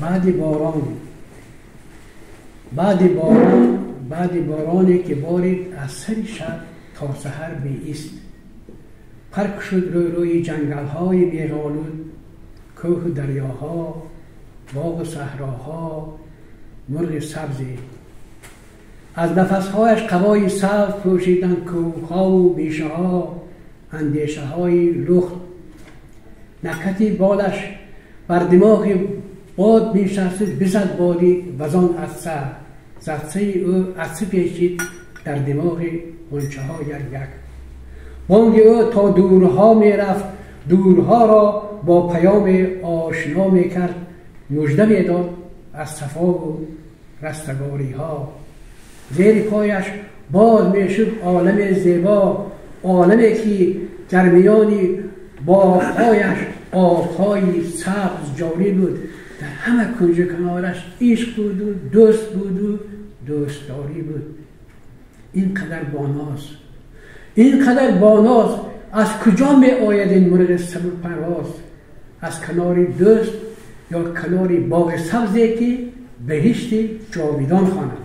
بعد بارانی که بارید از سر شب تا سحر بیست. پرک شد روی جنگل های بیغالود، کوه و دریاها، باغ و صحراها، مرغ سبزی. از نفسهایش قبای سبز پوشیدند کوهها و بیشه ها، اندیشه های لخت. نکتی بالش بر دماغ باد می شستید، بزد بادی وزان عطسه. زدسه او عطسه پیچید در دماغ غنچه ها یک. بانگ او تا دورها می رفت، دورها را با پیام آشنا می کرد، مژده می داد از صفا و رستگاری ها. زیر پایش باز می شد عالم زیبا، عالمی که در میانی باغ‌هایش آب‌های سبز جاری بود. در همه کنج کنارش عشق بود و دوست بود و دوستداری بود. اینقدر باناز از کجا می آید این مرغ سبک پرواز؟ از کناری دوست یا کناری باغ سبزی که بهشت جاویدان خوانند.